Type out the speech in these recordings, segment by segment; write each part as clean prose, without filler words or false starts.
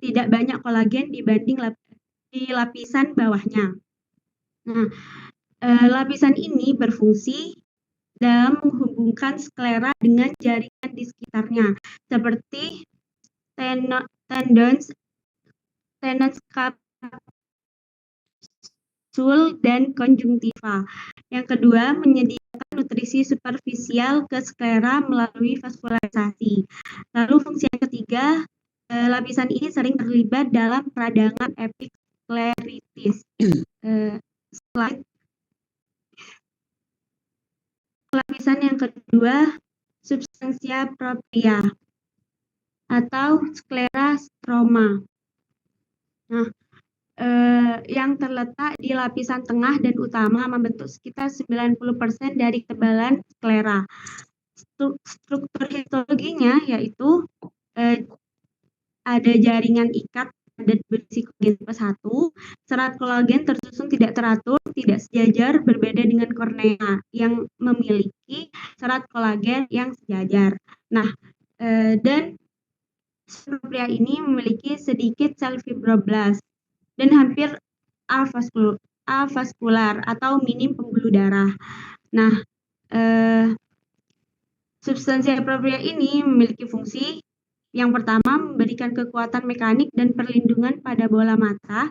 tidak banyak kolagen dibanding di lapisan bawahnya. Nah, lapisan ini berfungsi dalam menghubungkan sklera dengan jaringan di sekitarnya, seperti tendons kapsul dan konjungtiva. Yang kedua, menyediakan nutrisi superfisial ke sklera melalui vaskularisasi. Lalu fungsi yang ketiga, lapisan ini sering terlibat dalam peradangan epikleritis. Slide. Lapisan yang kedua, substansia propria atau sklera stroma. Nah, yang terletak di lapisan tengah dan utama membentuk sekitar 90% dari ketebalan sklera. Struktur histologinya yaitu ada jaringan ikat padat berisi kolagen tipe 1, serat kolagen tersusun tidak teratur, tidak sejajar, berbeda dengan kornea yang memiliki serat kolagen yang sejajar. Nah, dan propria ini memiliki sedikit sel fibroblast dan hampir avaskular atau minim pembuluh darah. Nah, substansia propria ini memiliki fungsi yang pertama, memberikan kekuatan mekanik dan perlindungan pada bola mata.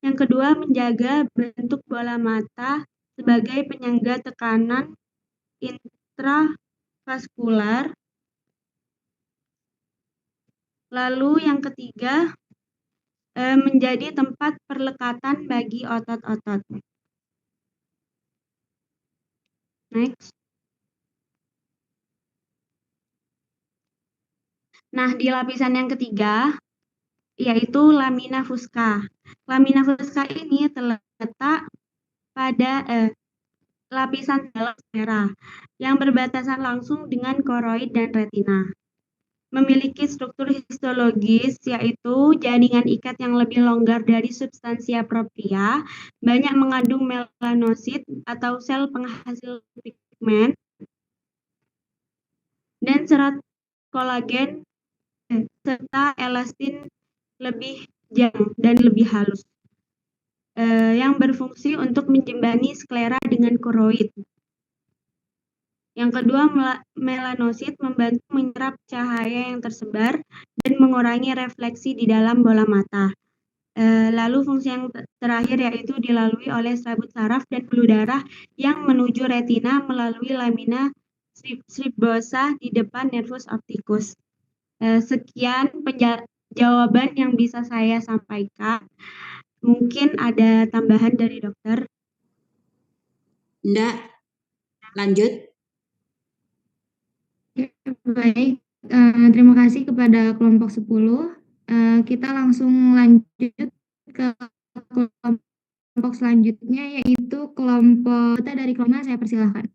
Yang kedua, menjaga bentuk bola mata sebagai penyangga tekanan intravaskular. Lalu yang ketiga, menjadi tempat perlekatan bagi otot-otot. Next. Nah, di lapisan yang ketiga, yaitu lamina fusca. Lamina fusca ini terletak pada lapisan dalam sklera yang berbatasan langsung dengan koroid dan retina. Memiliki struktur histologis, yaitu jaringan ikat yang lebih longgar dari substansia propria, banyak mengandung melanosit atau sel penghasil pigmen, dan serat kolagen serta elastin lebih jauh dan lebih halus, yang berfungsi untuk menjembani sklera dengan koroid. Yang kedua, melanosit membantu menyerap cahaya yang tersebar dan mengurangi refleksi di dalam bola mata. Lalu fungsi yang terakhir yaitu dilalui oleh selaput saraf dan pembuluh darah yang menuju retina melalui lamina sebosa di depan nervus opticus. Sekian jawaban yang bisa saya sampaikan. Mungkin ada tambahan dari dokter. Enggak, lanjut. Baik, terima kasih kepada kelompok 10. Kita langsung lanjut ke kelompok selanjutnya, yaitu kelompok dari kelompok saya persilahkan.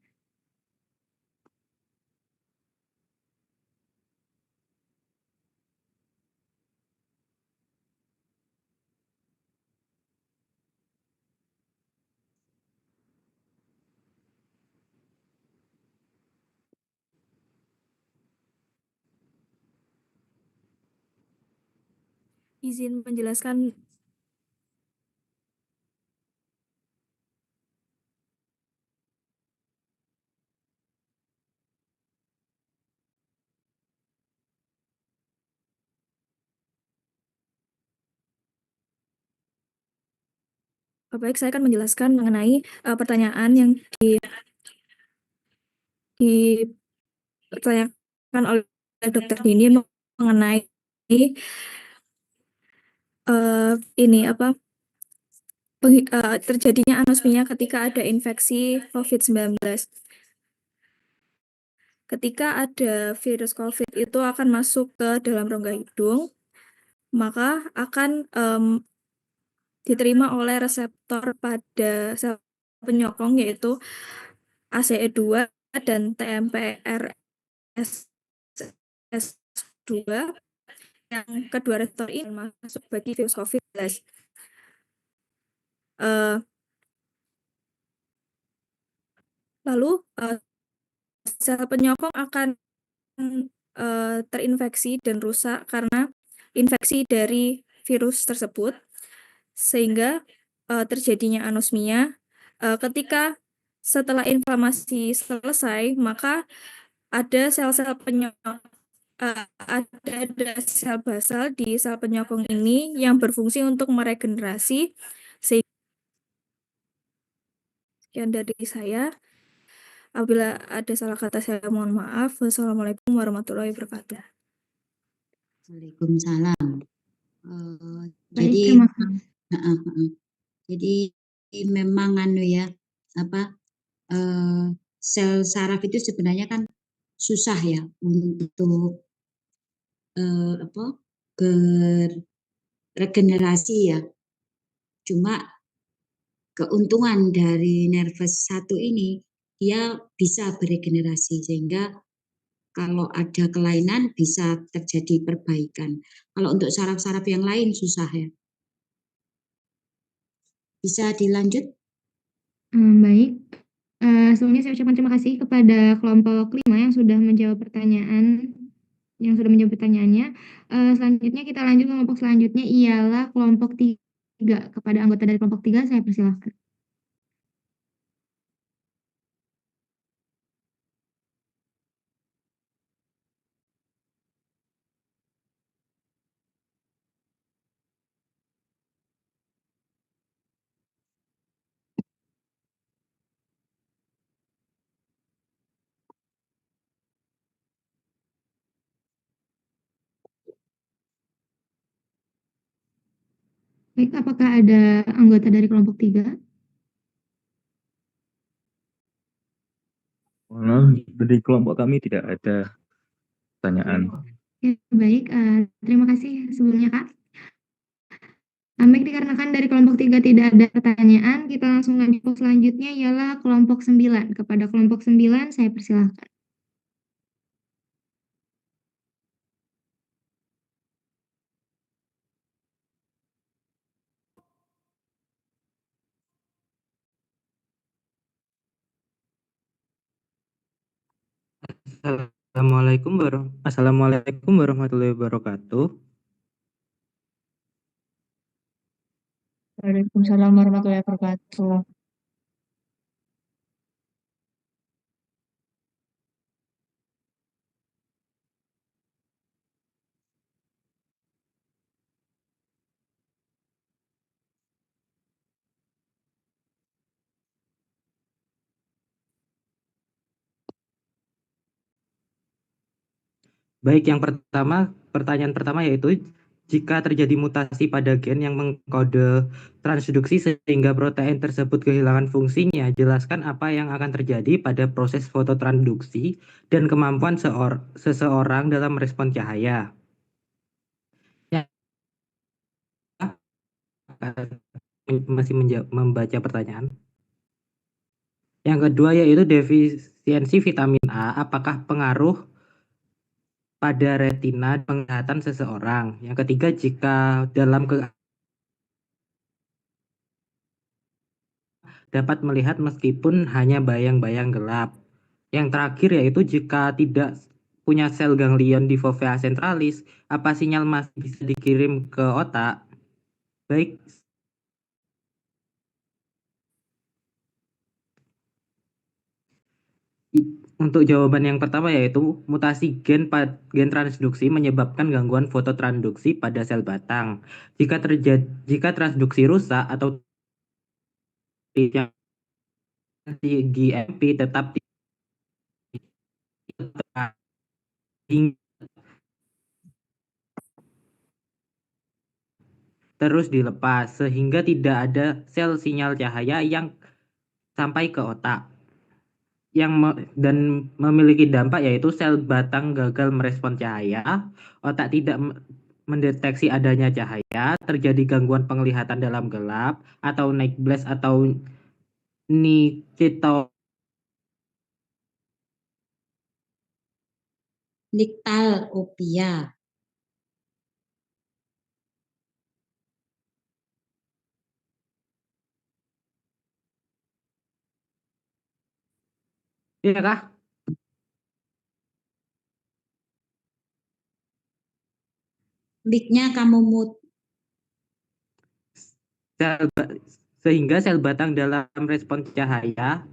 Izin menjelaskan. Baik, saya akan menjelaskan mengenai pertanyaan yang dipertanyakan oleh Dr. Dini mengenai terjadinya anosmia ketika ada infeksi COVID-19. Ketika ada virus COVID itu akan masuk ke dalam rongga hidung, maka akan diterima oleh reseptor pada sel penyokong yaitu ACE2 dan TMPRSS2, yang kedua reseptor ini masuk bagi virus COVID-19. Lalu sel penyokong akan terinfeksi dan rusak karena infeksi dari virus tersebut, sehingga terjadinya anosmia. Ketika setelah inflamasi selesai, maka ada sel-sel ada sel basal di sel penyokong ini yang berfungsi untuk meregenerasi. Sekian dari saya. Apabila ada salah kata saya mohon maaf. Wassalamualaikum warahmatullahi wabarakatuh. Waalaikumsalam. Baik, Jadi terima kasih. jadi memang sel saraf itu sebenarnya kan susah ya untuk beregenerasi ya. Cuma keuntungan dari nervus 1 ini dia bisa beregenerasi sehingga kalau ada kelainan bisa terjadi perbaikan. Kalau untuk saraf-saraf yang lain susah ya. Bisa dilanjut? Baik. Sebelumnya saya ucapkan terima kasih kepada kelompok 5 yang sudah menjawab pertanyaannya. Selanjutnya kita lanjut ke kelompok selanjutnya ialah kelompok 3. Kepada anggota dari kelompok 3 saya persilahkan. Baik, apakah ada anggota dari kelompok 3? Dari kelompok kami tidak ada pertanyaan. Ya, baik, terima kasih sebelumnya Kak. Baik, dikarenakan dari kelompok 3 tidak ada pertanyaan, kita langsung lanjut ke selanjutnya ialah kelompok 9. Kepada kelompok 9 saya persilahkan. Assalamualaikum warahmatullahi wabarakatuh. Waalaikumsalam warahmatullahi wabarakatuh. Baik, pertanyaan pertama yaitu jika terjadi mutasi pada gen yang mengkode transduksi sehingga protein tersebut kehilangan fungsinya, jelaskan apa yang akan terjadi pada proses fototransduksi dan kemampuan seseorang dalam merespon cahaya. Masih membaca pertanyaan. Yang kedua yaitu defisiensi vitamin A, apakah pengaruh pada retina penglihatan seseorang. Yang ketiga, jika dapat melihat meskipun hanya bayang-bayang gelap. Yang terakhir yaitu jika tidak punya sel ganglion di fovea centralis, apa sinyal masih bisa dikirim ke otak? Baik. Untuk jawaban yang pertama yaitu mutasi gen transduksi menyebabkan gangguan fototransduksi pada sel batang. Jika transduksi rusak atau GMP tetap terus dilepas sehingga tidak ada sel sinyal cahaya yang sampai ke otak dan memiliki dampak yaitu sel batang gagal merespon cahaya, otak tidak mendeteksi adanya cahaya, terjadi gangguan penglihatan dalam gelap atau night blast atau Nyctalopia. Iya kah? Mic-nya kamu mute. sehingga sel batang dalam respon cahaya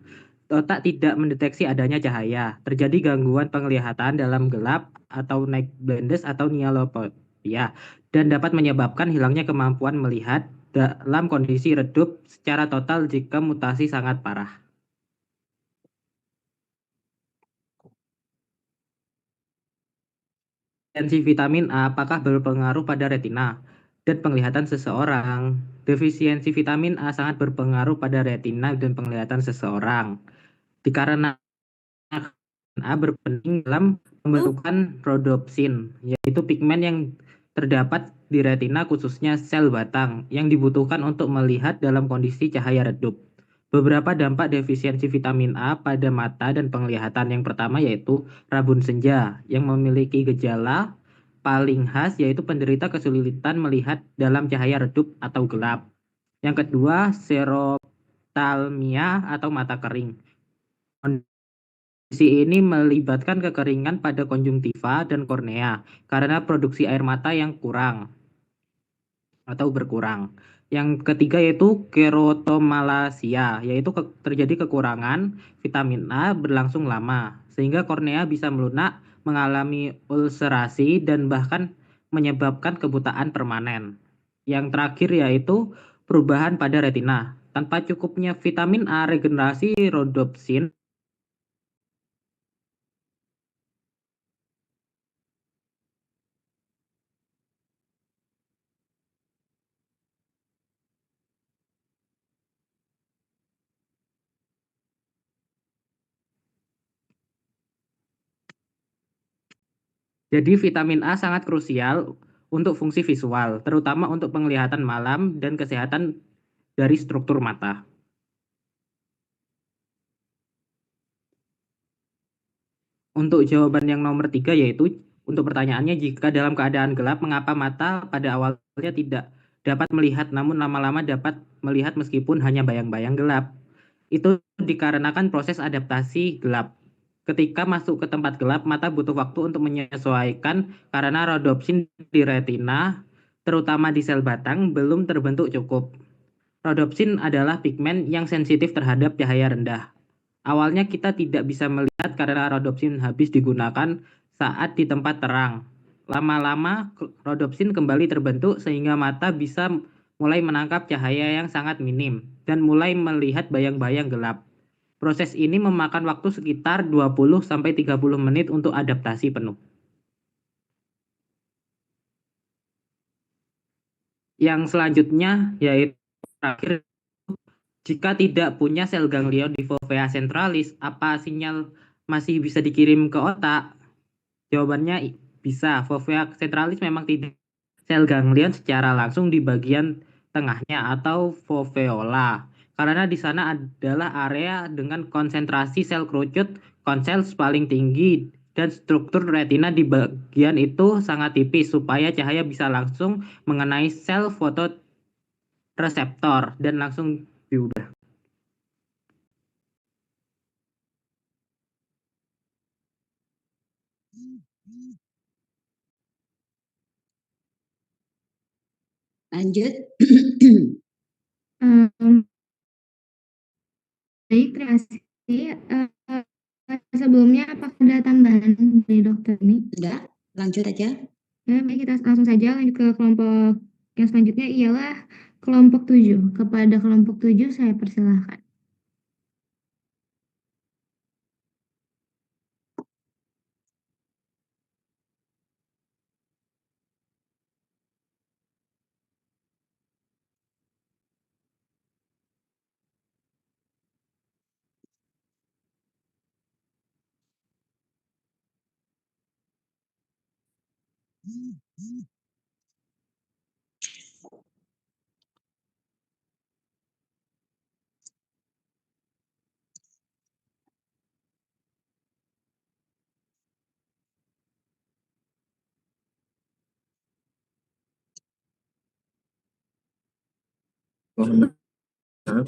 otak tidak mendeteksi adanya cahaya. Terjadi gangguan penglihatan dalam gelap atau night blindness atau nialopia dan dapat menyebabkan hilangnya kemampuan melihat dalam kondisi redup secara total jika mutasi sangat parah. Defisiensi vitamin A apakah berpengaruh pada retina dan penglihatan seseorang? Defisiensi vitamin A sangat berpengaruh pada retina dan penglihatan seseorang. Dikarenakan A berperan dalam pembentukan rhodopsin, yaitu pigmen yang terdapat di retina khususnya sel batang yang dibutuhkan untuk melihat dalam kondisi cahaya redup. Beberapa dampak defisiensi vitamin A pada mata dan penglihatan yang pertama yaitu rabun senja yang memiliki gejala paling khas yaitu penderita kesulitan melihat dalam cahaya redup atau gelap. Yang kedua, xerophthalmia atau mata kering. Kondisi ini melibatkan kekeringan pada konjungtiva dan kornea karena produksi air mata yang kurang atau berkurang. Yang ketiga yaitu kerotomalacia, yaitu terjadi kekurangan vitamin A berlangsung lama, sehingga kornea bisa melunak, mengalami ulcerasi, dan bahkan menyebabkan kebutaan permanen. Yang terakhir yaitu perubahan pada retina. Tanpa cukupnya vitamin A, regenerasi rhodopsin Jadi vitamin A sangat krusial untuk fungsi visual, terutama untuk penglihatan malam dan kesehatan dari struktur mata. Untuk jawaban yang nomor 3 yaitu untuk pertanyaannya jika dalam keadaan gelap mengapa mata pada awalnya tidak dapat melihat namun lama-lama dapat melihat meskipun hanya bayang-bayang gelap. Itu dikarenakan proses adaptasi gelap. Ketika masuk ke tempat gelap, mata butuh waktu untuk menyesuaikan karena rhodopsin di retina, terutama di sel batang, belum terbentuk cukup. Rhodopsin adalah pigmen yang sensitif terhadap cahaya rendah. Awalnya kita tidak bisa melihat karena rhodopsin habis digunakan saat di tempat terang. Lama-lama rhodopsin kembali terbentuk sehingga mata bisa mulai menangkap cahaya yang sangat minim dan mulai melihat bayang-bayang gelap. Proses ini memakan waktu sekitar 20-30 menit untuk adaptasi penuh. Yang selanjutnya yaitu terakhir, jika tidak punya sel ganglion di fovea centralis, apa sinyal masih bisa dikirim ke otak? Jawabannya bisa. Fovea centralis memang tidak sel ganglion secara langsung di bagian tengahnya atau foveola. Karena di sana adalah area dengan konsentrasi sel kerucut konsels paling tinggi dan struktur retina di bagian itu sangat tipis supaya cahaya bisa langsung mengenai sel fotoreseptor dan langsung diubah. Lanjut. Baik, terima kasih. Sebelumnya apakah ada tambahan dari dokter ini? Enggak, lanjut aja. Ya, baik, kita langsung saja lanjut ke kelompok yang selanjutnya ialah kelompok 7. Kepada kelompok 7 saya persilahkan. Mohon maaf,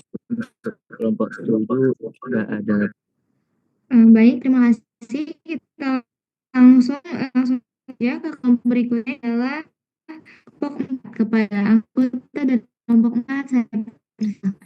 kelompok 7 tidak ada. Baik, terima kasih. Kita langsung saja ke kelompok berikutnya adalah kelompok 4 kepada anggota dari kelompok 4 saya persilakan.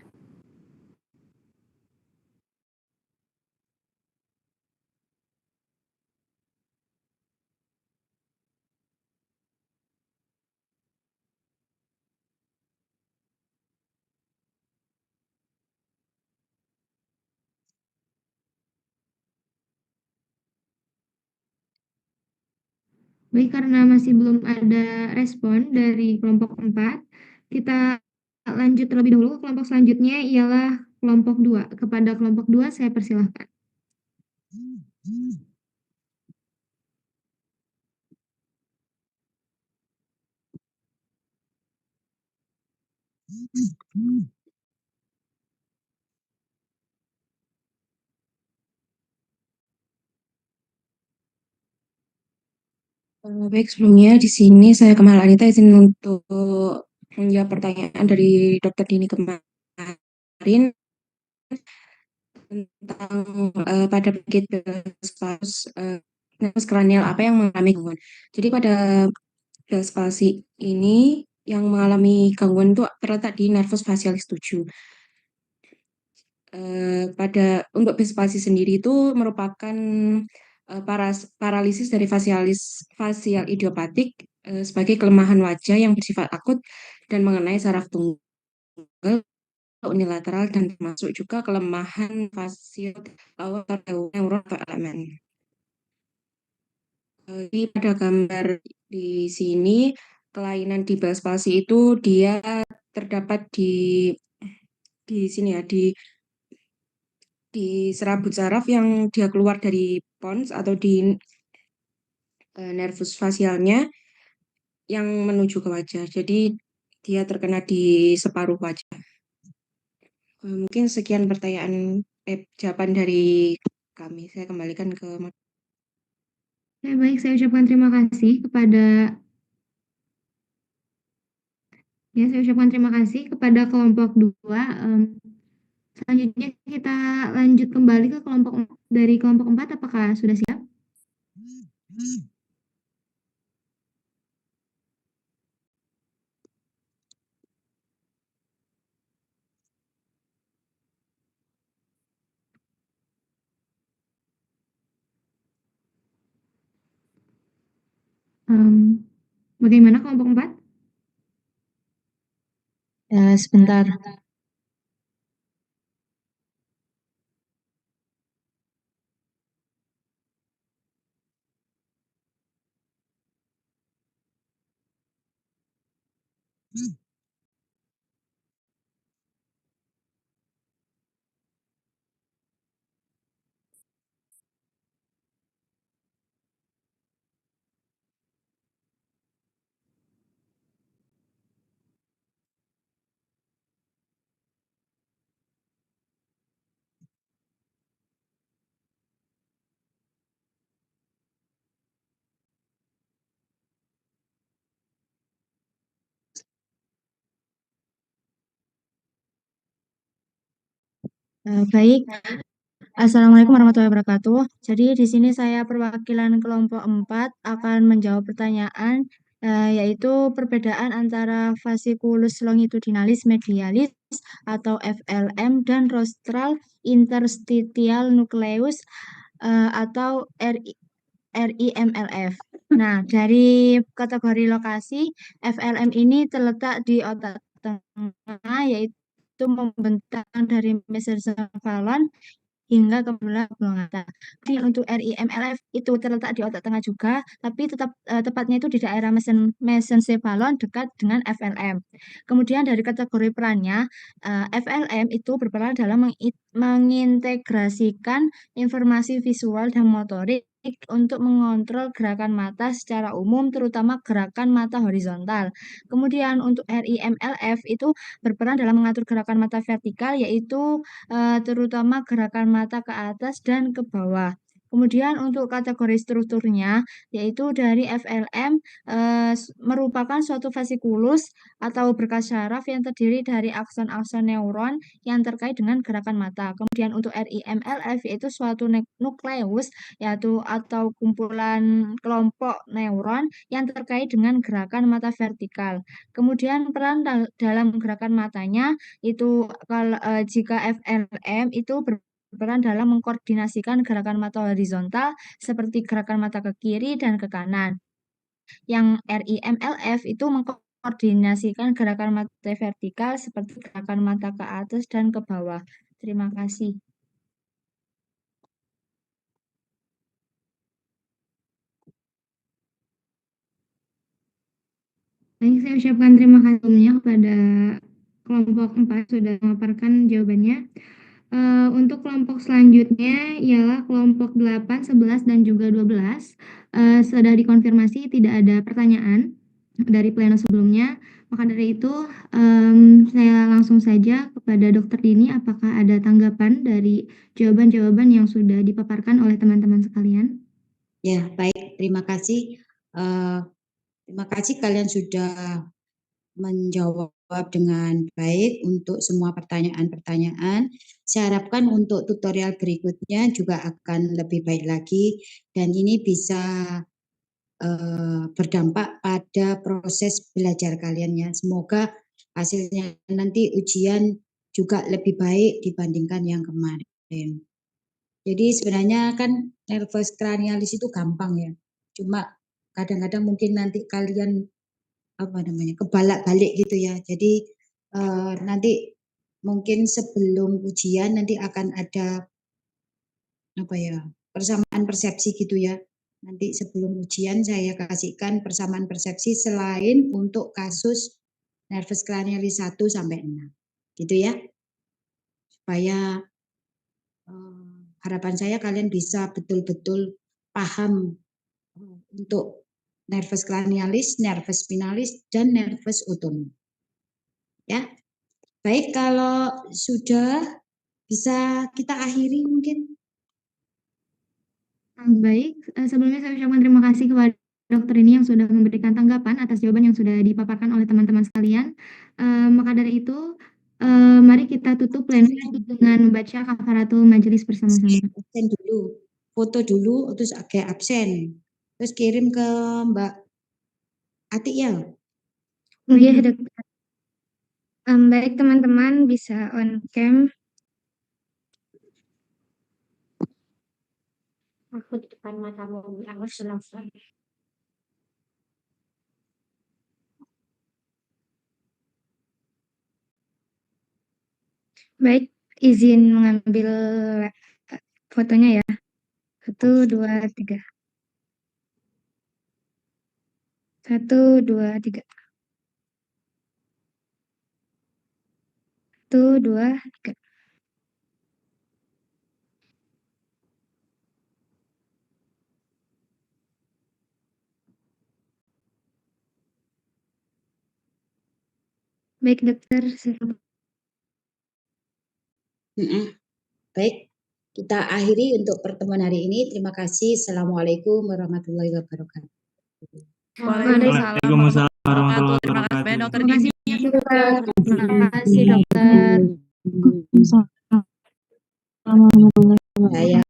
Baik, karena masih belum ada respon dari kelompok 4, kita lanjut terlebih dahulu. Kelompok selanjutnya ialah kelompok 2. Kepada kelompok 2 saya persilahkan. Baik, sebelumnya di sini saya Kemal Anita izin untuk menjawab pertanyaan dari Dokter Dini kemarin tentang pada penyakit nervus kranial apa yang mengalami gangguan. Jadi pada Bell's palsy ini yang mengalami gangguan itu terletak di nervus facialis 7. Untuk Bell's palsy sendiri itu merupakan paralisis dari facial idiopatik sebagai kelemahan wajah yang bersifat akut dan mengenai saraf tunggal unilateral dan termasuk juga kelemahan facial neuron atau elemen. Jadi pada gambar di sini kelainan di Bell's palsy itu dia terdapat di sini ya di serabut saraf yang dia keluar dari pons atau di nervus facialnya yang menuju ke wajah. Jadi dia terkena di separuh wajah. Mungkin sekian jawaban dari kami. Saya kembalikan ke Baik, saya ucapkan terima kasih kepada kelompok 2. Selanjutnya kita lanjut kembali ke kelompok 4. Apakah sudah siap? Bagaimana kelompok 4? Sebentar. Baik. Assalamualaikum warahmatullahi wabarakatuh. Jadi di sini saya perwakilan kelompok 4 akan menjawab pertanyaan yaitu perbedaan antara fasciculus longitudinalis medialis atau FLM dan rostral interstitial nucleus atau RIMLF. Nah, dari kategori lokasi, FLM ini terletak di otak tengah, yaitu membentang dari mesencephalon hingga ke belah atas. Jadi untuk RIMLF itu terletak di otak tengah juga, tapi tepatnya itu di daerah mesencephalon dekat dengan FLM. Kemudian dari kategori perannya, FLM itu berperan dalam mengintegrasikan informasi visual dan motorik untuk mengontrol gerakan mata secara umum, terutama gerakan mata horizontal. Kemudian untuk RIMLF itu berperan dalam mengatur gerakan mata vertikal, yaitu terutama gerakan mata ke atas dan ke bawah. Kemudian untuk kategori strukturnya, yaitu dari FLM merupakan suatu vesikulus atau berkas syaraf yang terdiri dari akson-akson neuron yang terkait dengan gerakan mata. Kemudian untuk RIMLF yaitu suatu nukleus yaitu atau kumpulan kelompok neuron yang terkait dengan gerakan mata vertikal. Kemudian peran dalam gerakan matanya itu jika FLM itu berperan dalam mengkoordinasikan gerakan mata horizontal seperti gerakan mata ke kiri dan ke kanan. Yang RIMLF itu mengkoordinasikan gerakan mata vertikal seperti gerakan mata ke atas dan ke bawah. Terima kasih. Baik, saya ucapkan terima kasih sebelumnya kepada kelompok 4 sudah memaparkan jawabannya. Untuk kelompok selanjutnya ialah kelompok 8, 11, dan juga 12. Sudah dikonfirmasi tidak ada pertanyaan dari pleno sebelumnya. Maka dari itu, saya langsung saja kepada Dr. Dini, apakah ada tanggapan dari jawaban-jawaban yang sudah dipaparkan oleh teman-teman sekalian? Ya, baik. Terima kasih. Terima kasih kalian sudah menjawab dengan baik untuk semua pertanyaan-pertanyaan. Saya harapkan untuk tutorial berikutnya juga akan lebih baik lagi dan ini bisa berdampak pada proses belajar kalian ya. Semoga hasilnya nanti ujian juga lebih baik dibandingkan yang kemarin. Jadi sebenarnya kan nervus cranialis itu gampang ya. Cuma kadang-kadang mungkin nanti kalian kebalak-balik gitu ya. Jadi nanti mungkin sebelum ujian nanti akan ada persamaan persepsi gitu ya. Nanti sebelum ujian saya kasihkan persamaan persepsi selain untuk kasus nervus cranialis 1 sampai 6. Gitu ya. Supaya harapan saya kalian bisa betul-betul paham untuk nervus cranialis, nervus spinalis, dan nervus autonomus. Ya, baik kalau sudah bisa kita akhiri mungkin. Baik, sebelumnya saya ucapkan terima kasih kepada dokter ini yang sudah memberikan tanggapan atas jawaban yang sudah dipaparkan oleh teman-teman sekalian. Maka dari itu, mari kita tutup pleno dengan membaca kafaratul majelis bersama-sama. Absen dulu, foto dulu, terus agak absen, terus kirim ke Mbak Atik ya. Oke, dokter. Baik teman-teman bisa on cam. Aku di depan matamu, aku selesai. Baik, izin mengambil fotonya ya. 1, 2, 3. 1, 2, 3. 1, 2, 3. Baik dokter. Baik, kita akhiri untuk pertemuan hari ini. Terima kasih. Assalamualaikum warahmatullahi wabarakatuh. Waalaikumsalam warahmatullahi wabarakatuh. Terima kasih banyak dokter Dini. Terima kasih dokter. Saya